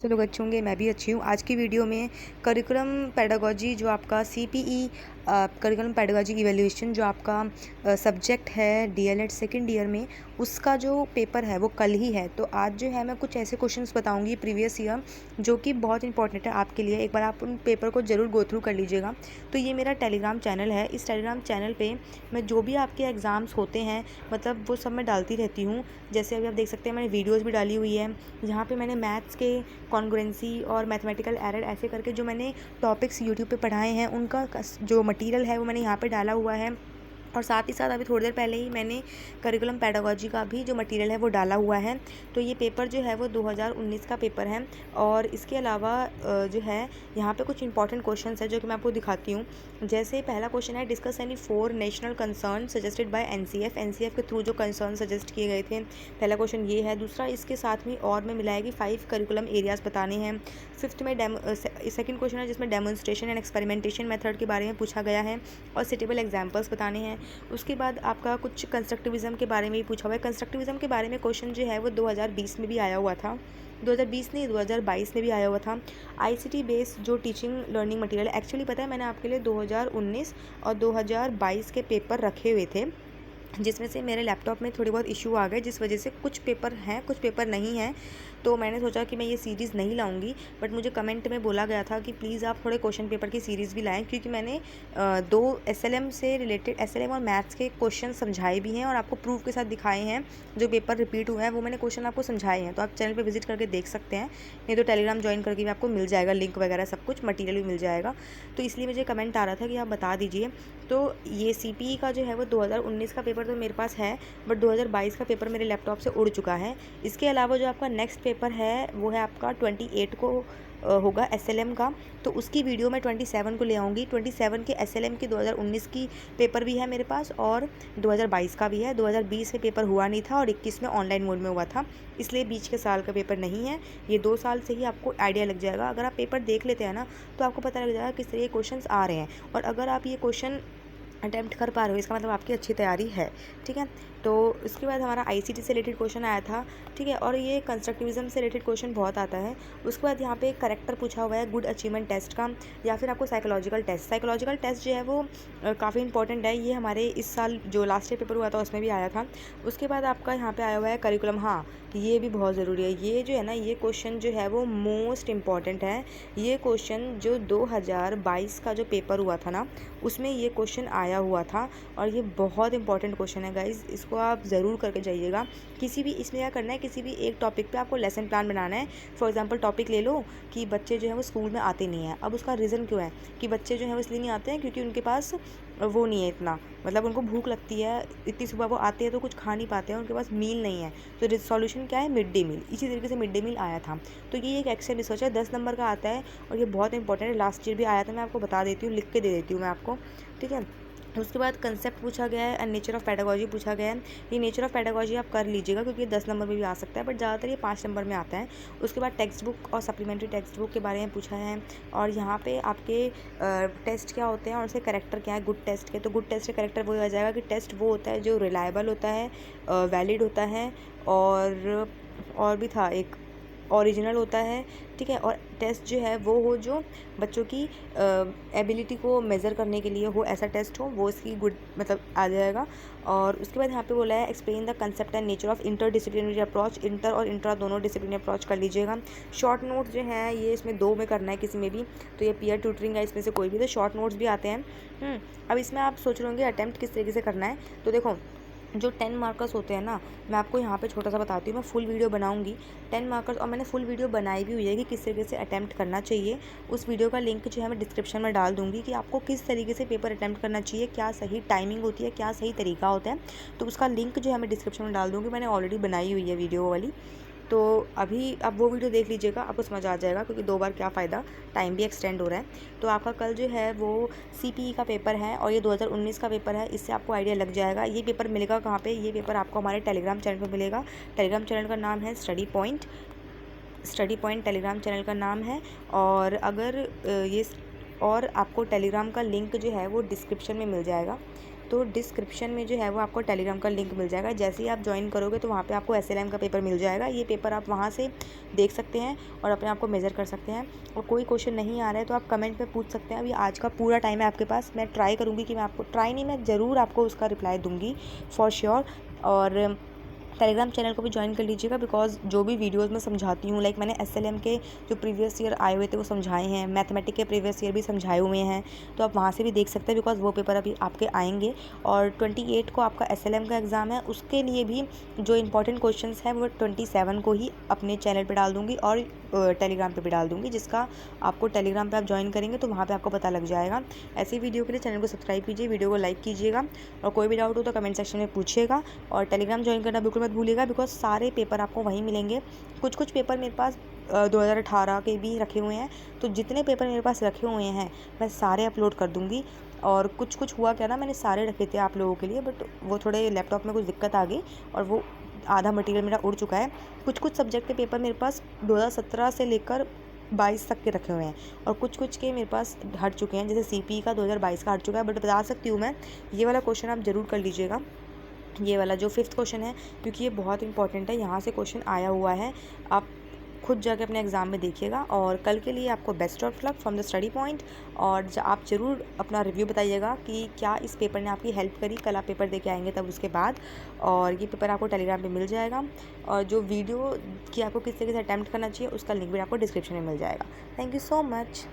तो लोग अच्छे होंगे, मैं भी अच्छी हूँ। आज की वीडियो में करिकुलम पेडागोजी जो आपका सीपीई करिकुलम पेडागोजी इवैल्यूएशन जो आपका सब्जेक्ट है डीएलएड सेकंड ईयर में, उसका जो पेपर है वो कल ही है। तो आज जो है मैं कुछ ऐसे क्वेश्चंस बताऊंगी प्रीवियस ईयर जो कि बहुत इंपॉर्टेंट है आपके लिए। एक बार आप उन पेपर को ज़रूर गो थ्रू कर लीजिएगा। तो ये मेरा टेलीग्राम चैनल है। इस टेलीग्राम चैनल पर मैं जो भी आपके एग्ज़ाम्स होते हैं मतलब वो सब मैं डालती रहती हूँ। जैसे अभी आप देख सकते हैं मैंने वीडियोज़ भी डाली हुई है, जहाँ पर मैंने मैथ्स के कॉन्ग्रुएंसी और मैथमेटिकल एरर ऐसे करके जो मैंने टॉपिक्स यूट्यूब पे पढ़ाए हैं उनका जो मटेरियल है वो मैंने यहाँ पे डाला हुआ है। और साथ ही साथ अभी थोड़ी देर पहले ही मैंने करिकुलम पेडागोजी का भी जो मटेरियल है वो डाला हुआ है। तो ये पेपर जो है वो 2019 का पेपर है। और इसके अलावा जो है यहाँ पे कुछ इंपॉर्टेंट क्वेश्चंस है जो कि मैं आपको दिखाती हूँ। जैसे पहला क्वेश्चन है, discuss any 4 national concern suggested by NCF के थ्रू जो कंसर्न सजेस्ट किए गए थे। पहला क्वेश्चन ये है। दूसरा, इसके साथ में और में मिलाएगी 5 करिकुलम एरियाज़ बताने हैं। फिफ्थ में सेकंड क्वेश्चन है जिसमें डेमोन्स्ट्रेशन एंड एक्सपेरिमेंटेशन मेथड के बारे में पूछा गया है और सिटेबल एग्जाम्पल्स बताने हैं। उसके बाद आपका कुछ कंस्ट्रक्टिविज़म के बारे में भी पूछा हुआ है। कंस्ट्रक्टिविज़म के बारे में क्वेश्चन जो है वो 2020 में भी आया हुआ था, 2020 नहीं 2022 में भी आया हुआ था। आईसीटी बेस्ड जो टीचिंग लर्निंग मटेरियल, एक्चुअली पता है मैंने आपके लिए 2019 और 2022 के पेपर रखे हुए थे, जिसमें से मेरे लैपटॉप में थोड़ी बहुत इशू आ गए जिस वजह से कुछ पेपर हैं कुछ पेपर नहीं हैं। तो मैंने सोचा कि मैं ये सीरीज़ नहीं लाऊंगी, बट मुझे कमेंट में बोला गया था कि प्लीज़ आप थोड़े क्वेश्चन पेपर की सीरीज़ भी लाएं, क्योंकि मैंने 2 एसएलएम से रिलेटेड एसएलएम और मैथ्स के क्वेश्चन समझाए भी हैं और आपको प्रूफ के साथ दिखाए हैं। जो पेपर रिपीट हुए हैं वो मैंने क्वेश्चन आपको समझाए हैं, तो आप चैनल पर विजिट करके देख सकते हैं। नहीं तो टेलीग्राम ज्वाइन करके भी आपको मिल जाएगा, लिंक वगैरह सब कुछ मटीरियल भी मिल जाएगा। तो इसलिए मुझे कमेंट आ रहा था कि आप बता दीजिए। तो ये सीपीई का जो है वो 2019 का पेपर तो मेरे पास है, बट 2022 का पेपर मेरे लैपटॉप से उड़ चुका है। इसके अलावा जो आपका नेक्स्ट पेपर है वो है आपका 28 को होगा एसएलएम का। तो उसकी वीडियो मैं 27 को ले आऊँगी। 27 के एसएलएम की 2019 की पेपर भी है मेरे पास और 2022 का भी है। 2020 में पेपर हुआ नहीं था और 21 में ऑनलाइन मोड में हुआ था, इसलिए बीच के साल का पेपर नहीं है। ये 2 साल से ही आपको आइडिया लग जाएगा। अगर आप पेपर देख लेते हैं ना तो आपको पता लग जाएगा किस तरह के क्वेश्चन आ रहे हैं, और अगर आप ये क्वेश्चन अटैम्प्ट कर पा रहे हो इसका मतलब आपकी अच्छी तैयारी है। ठीक है। तो इसके बाद हमारा आईसीटी से रिलेटेड क्वेश्चन आया था। ठीक है। और ये कंस्ट्रक्टिविज़म से रिलेटेड क्वेश्चन बहुत आता है। उसके बाद यहाँ पे करेक्टर पूछा हुआ है गुड अचीवमेंट टेस्ट का, या फिर आपको साइकोलॉजिकल टेस्ट जो है वो काफ़ी इंपॉर्टेंट है। ये हमारे इस साल जो लास्ट ईयर पेपर हुआ था उसमें भी आया था। उसके बाद आपका यहाँ पे आया हुआ है करिकुलम, हाँ ये भी बहुत ज़रूरी है। ये जो है ना ये क्वेश्चन जो है वो मोस्ट इम्पॉर्टेंट है। ये क्वेश्चन जो 2022 का जो पेपर हुआ था ना उसमें ये क्वेश्चन आया हुआ था, और ये बहुत इंपॉर्टेंट क्वेश्चन है गाइज़, इसको आप ज़रूर करके जाइएगा। किसी भी इसमें क्या करना है, किसी भी एक टॉपिक पे आपको लेसन प्लान बनाना है। फॉर एग्जांपल टॉपिक ले लो कि बच्चे जो हैं वो स्कूल में आते नहीं हैं। अब उसका रीज़न क्यों है कि बच्चे जो हैं वो इसलिए नहीं आते हैं क्योंकि उनके पास वो नहीं है इतना, मतलब उनको भूख लगती है, इतनी सुबह वो आते हैं तो कुछ खा नहीं पाते हैं, उनके पास मील नहीं है। तो सॉल्यूशन क्या है, मिड डे मील। इसी तरीके से मिड डे मील आया था। तो ये एक एक्सेल रिसर्च है, 10 नंबर का आता है और ये बहुत इंपॉर्टेंट है। लास्ट ईयर भी आया था, मैं आपको बता देती हूँ, लिख के दे देती हूँ मैं आपको। ठीक है। उसके बाद कंसेप्ट पूछा गया है एंड नेचर ऑफ पेडागोजी पूछा गया है। ये नेचर ऑफ पेडागोजी आप कर लीजिएगा क्योंकि ये 10 नंबर में भी आ सकता है, बट ज़्यादातर ये 5 नंबर में आता है। उसके बाद टेक्स्ट बुक और सप्लीमेंट्री टेक्स्ट बुक के बारे में पूछा है, और यहाँ पे आपके टेस्ट क्या होते हैं और उसके करेक्टर क्या है गुड टेस्ट के। तो गुड टेस्ट के करेक्टर वो आ जाएगा कि टेस्ट वो होता है जो रिलायबल होता है, वैलिड होता है, और भी था एक ओरिजिनल होता है। ठीक है। और टेस्ट जो है वो हो जो बच्चों की एबिलिटी को मेज़र करने के लिए हो, ऐसा टेस्ट हो, वो इसकी गुड मतलब आ जाएगा। और उसके बाद यहाँ पे बोला है explain the concept and nature of inter disciplinary approach. Inter और इंट्रा दोनों डिसिप्लिनरी अप्रोच कर लीजिएगा। शॉर्ट नोट्स जो हैं ये इसमें 2 में करना है किसी में भी, तो ये पीयर ट्यूटरिंग है इसमें से कोई भी, तो शॉर्ट नोट्स भी आते हैं। अब इसमें आप सोच रहे होंगे अटैम्प्ट किस तरीके से करना है। तो देखो जो 10 मार्कर्स होते हैं ना, मैं आपको यहाँ पे छोटा सा बताती हूँ। मैं फुल वीडियो बनाऊँगी 10 मार्कर्स, और मैंने फुल वीडियो बनाई भी हुई है कि किस तरीके से अटैम्प्ट करना चाहिए। उस वीडियो का लिंक जो है मैं डिस्क्रिप्शन में डाल दूँगी कि आपको किस तरीके से पेपर अटैम्प्ट करना चाहिए, क्या सही टाइमिंग होती है, क्या सही तरीका होता है। तो उसका लिंक जो है मैं डिस्क्रिप्शन में डाल दूँगी, मैंने ऑलरेडी बनाई हुई है वीडियो वाली। तो अभी आप वो वीडियो देख लीजिएगा, आपको समझ आ जाएगा, क्योंकि 2 बार क्या फ़ायदा, टाइम भी एक्सटेंड हो रहा है। तो आपका कल जो है वो सीपीई का पेपर है और ये 2019 का पेपर है, इससे आपको आइडिया लग जाएगा। ये पेपर मिलेगा कहाँ पे, ये पेपर आपको हमारे टेलीग्राम चैनल पर मिलेगा। टेलीग्राम चैनल का नाम है स्टडी पॉइंट टेलीग्राम चैनल का नाम है। और अगर ये और आपको टेलीग्राम का लिंक जो है वो डिस्क्रिप्शन में मिल जाएगा। तो डिस्क्रिप्शन में जो है वो आपको टेलीग्राम का लिंक मिल जाएगा। जैसे ही आप ज्वाइन करोगे तो वहाँ पे आपको SLM का पेपर मिल जाएगा। ये पेपर आप वहाँ से देख सकते हैं और अपने आप को मेज़र कर सकते हैं। और कोई क्वेश्चन नहीं आ रहा है तो आप कमेंट में पूछ सकते हैं। अभी आज का पूरा टाइम है आपके पास। मैं ट्राई करूँगी कि मैं ज़रूर आपको उसका रिप्लाई दूँगी फॉर श्योर। और टेलीग्राम चैनल को भी ज्वाइन कर लीजिएगा, बिकॉज जो भी वीडियोस मैं समझाती हूँ, लाइक मैंने SLM के जो प्रीवियस ईयर आए हुए थे वो समझाए हैं, मैथमेटिक के प्रीवियस ईयर भी समझाए हुए हैं, तो आप वहाँ से भी देख सकते हैं, बिकॉज वो पेपर अभी आपके आएंगे। और 28 को आपका SLM का एग्ज़ाम है, उसके लिए भी जो इंपॉर्टेंट क्वेश्चंस हैं वो 27 को ही अपने चैनल पर डाल दूँगी और टेलीग्राम पर भी डाल दूँगी, जिसका आपको टेलीग्राम पर आप ज्वाइन करेंगे तो वहाँ पर आपको पता लग जाएगा। ऐसी वीडियो के लिए चैनल को सब्सक्राइब कीजिए, वीडियो को लाइक कीजिएगा, और कोई भी डाउट हो तो कमेंट सेक्शन में पूछिएगा। और टेलीग्राम ज्वाइन करना बिल्कुल मत भूलिएगा, बिकॉज सारे पेपर आपको वहीं मिलेंगे। कुछ पेपर मेरे पास 2018 के भी रखे हुए हैं, तो जितने पेपर मेरे पास रखे हुए हैं मैं सारे अपलोड कर दूँगी। और कुछ हुआ क्या ना, मैंने सारे रखे थे आप लोगों के लिए, बट वो थोड़े लैपटॉप में कुछ दिक्कत आ गई और वो आधा मटेरियल मेरा उड़ चुका है। कुछ सब्जेक्ट के पेपर मेरे पास 2017 से लेकर 22 तक के रखे हुए हैं, और कुछ के मेरे पास हट चुके हैं। जैसे CPE का 2022 का हट चुका है, बट बता सकती हूँ मैं, ये वाला क्वेश्चन आप ज़रूर कर लीजिएगा, ये वाला जो 5th क्वेश्चन है, क्योंकि ये बहुत इंपॉर्टेंट है। यहाँ से क्वेश्चन आया हुआ है, आप खुद जाके अपने एग्ज़ाम में देखिएगा। और कल के लिए आपको best of luck from the study point. और आप ज़रूर अपना रिव्यू बताइएगा कि क्या इस पेपर ने आपकी हेल्प करी। कल आप पेपर दे के आएंगे तब उसके बाद, और ये पेपर आपको टेलीग्राम पे मिल जाएगा। और जो वीडियो कि आपको किस तरीके से अटैम्प्ट करना चाहिए उसका लिंक भी आपको डिस्क्रिप्शन में मिल जाएगा। Thank you so much.